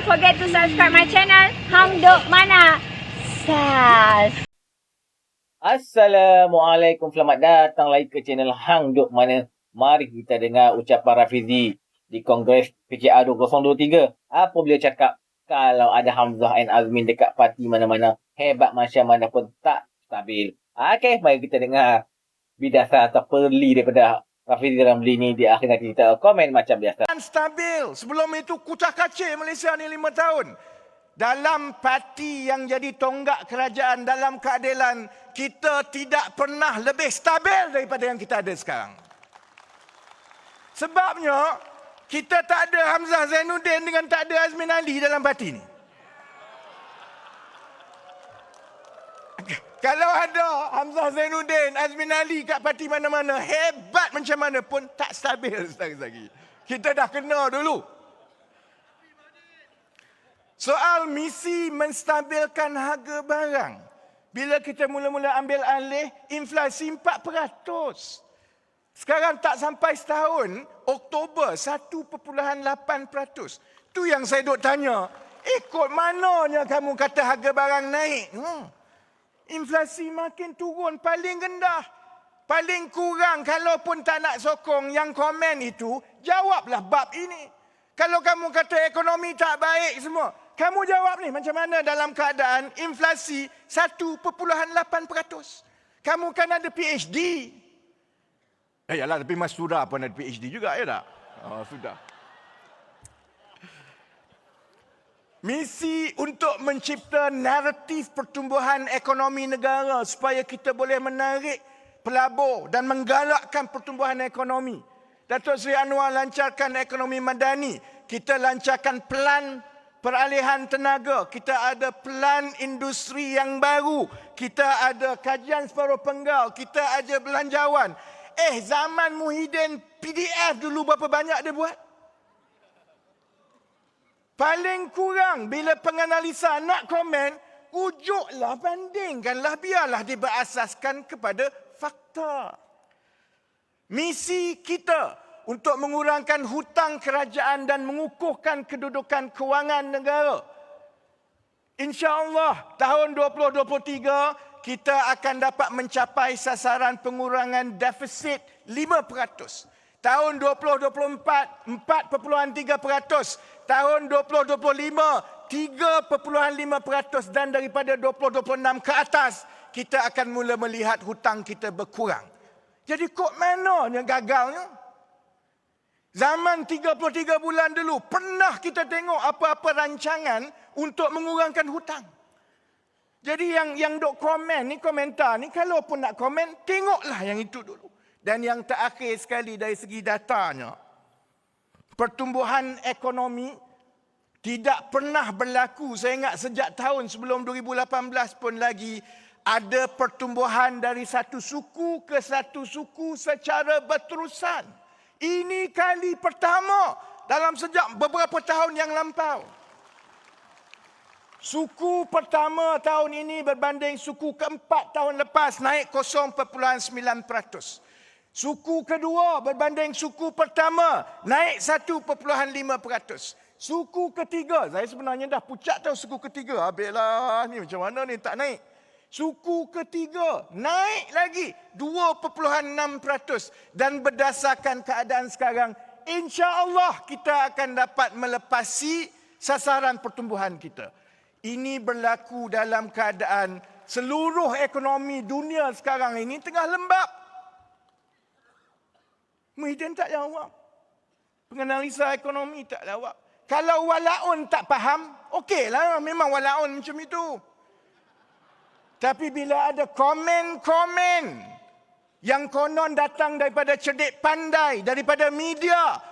forget to subscribe my channel Hang Duk Mana. Sas. Assalamualaikum, selamat datang lagi ke channel Hang Duk Mana. Mari kita dengar ucapan Rafizi di Kongres PKR 2023. Apa beliau cakap? Kalau ada Hamzah and Azmin dekat parti mana-mana, hebat macam mana pun tak stabil. Okey, mari kita dengar bidasar atau perli daripada Rafizi Ramli ni. Di akhir nanti kita komen macam biasa. Stabil. Sebelum itu kucak-kacir Malaysia ni 5 tahun. Dalam parti yang jadi tonggak kerajaan dalam keadilan, kita tidak pernah lebih stabil daripada yang kita ada sekarang. Sebabnya, kita tak ada Hamzah Zainuddin dengan tak ada Azmin Ali dalam parti ni. Kalau ada Hamzah Zainuddin, Azmin Ali kat parti mana-mana, hebat macam mana pun tak stabil lagi. Kita dah kena dulu. Soal misi menstabilkan harga barang. Bila kita mula-mula ambil alih, inflasi 4%. Sekarang tak sampai setahun, Oktober 1.8%. Tu yang saya duk tanya, ikut mananya kamu kata harga barang naik? Inflasi makin turun, paling rendah. Paling kurang, kalaupun tak nak sokong yang komen itu, jawablah bab ini. Kalau kamu kata ekonomi tak baik semua, kamu jawab ni macam mana dalam keadaan inflasi 1.8%. Kamu kan ada PhD. Yalah, tapi Mas Surah pun ada PhD juga, ya tak? Oh, sudah. Misi untuk mencipta naratif pertumbuhan ekonomi negara supaya kita boleh menarik pelabur dan menggalakkan pertumbuhan ekonomi. Datuk Seri Anwar lancarkan ekonomi madani. Kita lancarkan pelan peralihan tenaga. Kita ada pelan industri yang baru. Kita ada kajian separuh penggal. Kita ada belanjawan. Zaman Muhyiddin PDF dulu berapa banyak dia buat? Paling kurang bila penganalisa nak komen, ujuklah, bandingkanlah, biarlah dia berasaskan kepada fakta. Misi kita untuk mengurangkan hutang kerajaan dan mengukuhkan kedudukan kewangan negara. InsyaAllah tahun 2023 kita akan dapat mencapai sasaran pengurangan defisit 5%. Tahun 2024 4.3%. Tahun 2025 3.5% dan daripada 2026 ke atas kita akan mula melihat hutang kita berkurang. Jadi kok mana yang gagalnya? Zaman 33 bulan dulu, pernah kita tengok apa-apa rancangan untuk mengurangkan hutang. Jadi yang duk komen ni, komentar ni, kalau pun nak komen, tengoklah yang itu dulu. Dan yang terakhir sekali dari segi datanya, pertumbuhan ekonomi tidak pernah berlaku. Saya ingat sejak tahun sebelum 2018 pun lagi, ada pertumbuhan dari satu suku ke satu suku secara berterusan. Ini kali pertama dalam sejak beberapa tahun yang lampau. Suku pertama tahun ini berbanding suku keempat tahun lepas naik 0.9%. Suku kedua berbanding suku pertama naik 1.5%. Suku ketiga, saya sebenarnya dah pucat tahu suku ketiga. Habislah ni macam mana ni tak naik. Suku ketiga naik lagi 2.6%. Dan berdasarkan keadaan sekarang, insya-Allah kita akan dapat melepasi sasaran pertumbuhan kita. Ini berlaku dalam keadaan seluruh ekonomi dunia sekarang ini tengah lembab. Muhyiddin tak jawab. Penganalisa ekonomi tak jawab. Kalau walaun tak faham, okeylah, memang walaun macam itu. Tapi bila ada komen-komen yang konon datang daripada cerdik pandai, daripada media,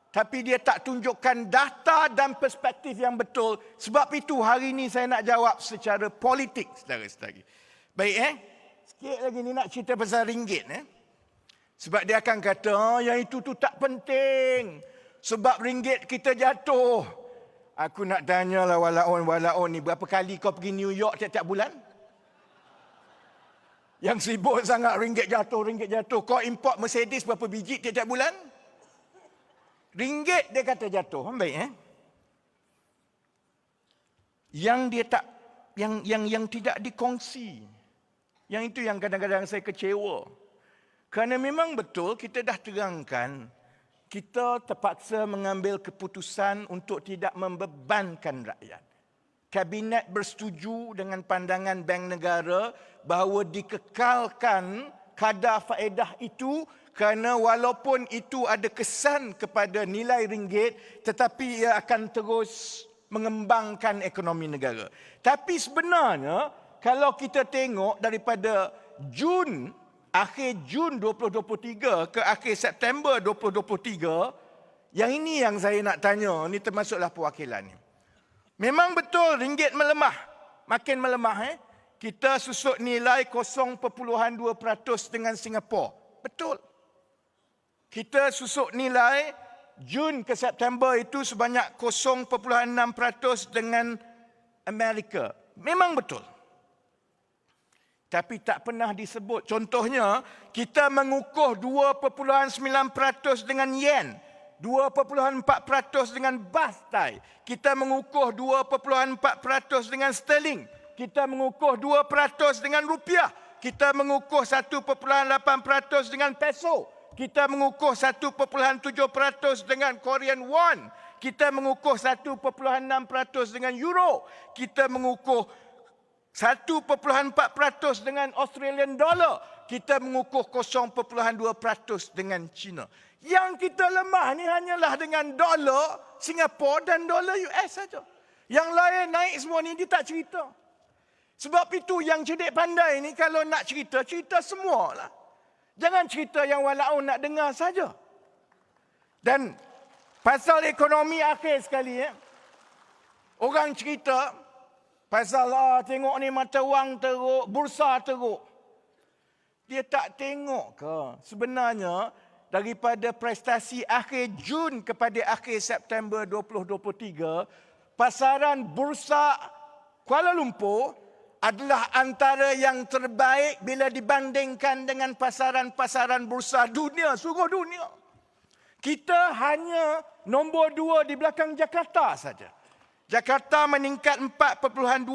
tapi dia tak tunjukkan data dan perspektif yang betul. Sebab itu hari ini saya nak jawab secara politik, saudara-saudari. Baik, sikit lagi ni nak cerita pasal ringgit. Sebab dia akan kata, yang itu tu tak penting. Sebab ringgit kita jatuh. Aku nak tanyalah walaun ni, berapa kali kau pergi New York tiap-tiap bulan? Yang sibuk sangat ringgit jatuh. Kau import Mercedes berapa biji tiap-tiap bulan? Ringgit dia kata jatuh. Baik, yang dia tak yang tidak dikongsi. Yang itu yang kadang-kadang saya kecewa. Kerana memang betul kita dah terangkan, kita terpaksa mengambil keputusan untuk tidak membebankan rakyat. Kabinet bersetuju dengan pandangan Bank Negara bahawa dikekalkan kadar faedah itu kerana walaupun itu ada kesan kepada nilai ringgit, tetapi ia akan terus mengembangkan ekonomi negara. Tapi sebenarnya kalau kita tengok daripada akhir Jun 2023 ke akhir September 2023, yang ini yang saya nak tanya, ini termasuklah perwakilan ni. Memang betul ringgit melemah, makin melemah. Kita susut nilai 0.2% dengan Singapura. Betul. Kita susut nilai Jun ke September itu sebanyak 0.6% dengan Amerika. Memang betul. Tapi tak pernah disebut. Contohnya, kita mengukuh 2.9% dengan yen. 2.4% dengan baht Thai. Kita mengukuh 2.4% dengan sterling. Kita mengukuh 2% dengan rupiah. Kita mengukuh 1.8% dengan peso. Kita mengukuh 1.7% dengan Korean won. Kita mengukuh 1.6% dengan euro. Kita mengukuh 1.4% dengan Australian dollar. Kita mengukuh 0.2% dengan China. Yang kita lemah ni hanyalah dengan dolar Singapura dan dolar US saja. Yang lain naik semua ni dia tak cerita. Sebab itu yang cerdik pandai ni kalau nak cerita, cerita semualah. Jangan cerita yang walaupun nak dengar saja. Dan pasal ekonomi akhir sekali, orang cerita pasal tengok ni mata wang teruk, bursa teruk. Dia tak tengok ke sebenarnya daripada prestasi akhir Jun kepada akhir September 2023, pasaran bursa Kuala Lumpur adalah antara yang terbaik bila dibandingkan dengan pasaran-pasaran bursa dunia, seluruh dunia. Kita hanya nombor 2 di belakang Jakarta saja. Jakarta meningkat 4.2%,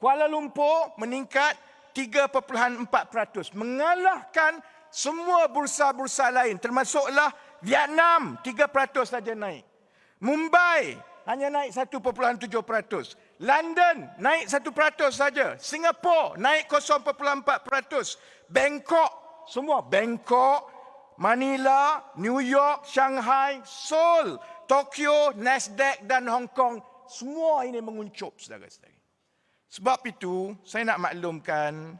Kuala Lumpur meningkat 3.4%. Mengalahkan semua bursa-bursa lain, termasuklah Vietnam 3% saja naik. Mumbai hanya naik 1.7%. London naik 1% saja. Singapura naik 0.4%. Bangkok, semua Bangkok, Manila, New York, Shanghai, Seoul, Tokyo, Nasdaq dan Hong Kong, semua ini menguncup, saudara-saudari. Sebab itu, saya nak maklumkan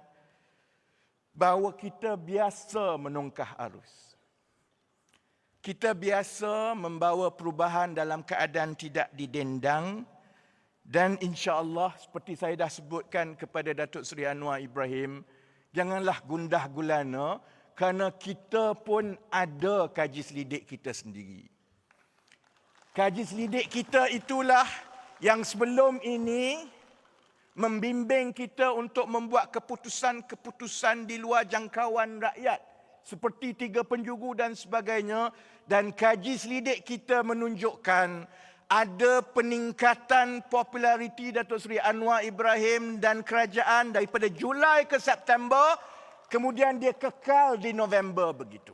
bahawa kita biasa menongkah arus. Kita biasa membawa perubahan dalam keadaan tidak didendang. Dan insya-Allah seperti saya dah sebutkan kepada Datuk Seri Anwar Ibrahim, janganlah gundah gulana kerana kita pun ada kaji selidik kita sendiri. Kaji selidik kita itulah yang sebelum ini membimbing kita untuk membuat keputusan-keputusan di luar jangkauan rakyat seperti 3 penjuru dan sebagainya, dan kaji selidik kita menunjukkan ada peningkatan populariti Datuk Seri Anwar Ibrahim dan kerajaan daripada Julai ke September, kemudian dia kekal di November begitu.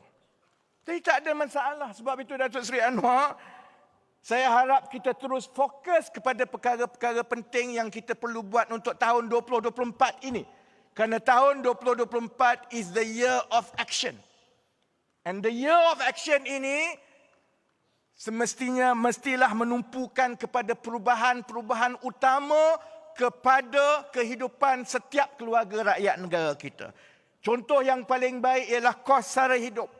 Jadi tak ada masalah. Sebab itu Datuk Seri Anwar, saya harap kita terus fokus kepada perkara-perkara penting yang kita perlu buat untuk tahun 2024 ini. Kerana tahun 2024 is the year of action. And the year of action ini mestilah menumpukan kepada perubahan-perubahan utama kepada kehidupan setiap keluarga rakyat negara kita. Contoh yang paling baik ialah kos sara hidup.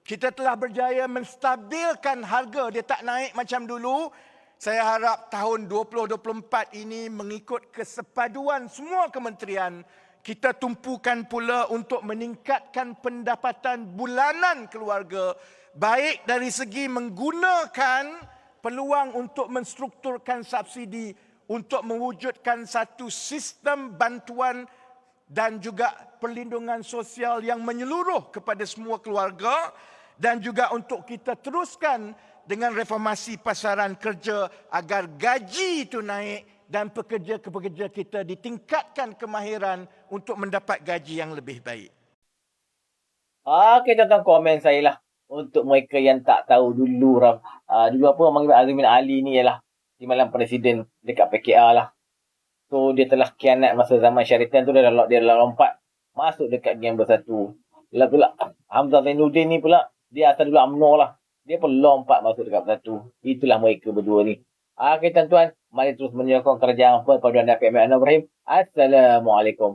Kita telah berjaya menstabilkan harga, dia tak naik macam dulu. Saya harap tahun 2024 ini mengikut kesepaduan semua kementerian, kita tumpukan pula untuk meningkatkan pendapatan bulanan keluarga, baik dari segi menggunakan peluang untuk menstrukturkan subsidi untuk mewujudkan satu sistem bantuan dan juga perlindungan sosial yang menyeluruh kepada semua keluarga, dan juga untuk kita teruskan dengan reformasi pasaran kerja agar gaji itu naik dan pekerja-pekerja kita ditingkatkan kemahiran untuk mendapat gaji yang lebih baik. Okey, tonton komen saya lah. Untuk mereka yang tak tahu dulu, dulu apa Muhammad Azmin Ali ni ialah timbalan presiden dekat PKR lah. So, dia telah khianat masa zaman Syaritan tu, dia dah lompat masuk dekat geng Bersatu. Lepas pula, Hamzah Zainuddin ni pula, dia asal dulu UMNO lah. Dia pun lompat masuk dekat Bersatu. Itulah mereka berdua ni. Okey, tuan-tuan, mari terus menyokong kerajaan Perpaduan Datuk Ahmad Anwar Ibrahim. Assalamualaikum.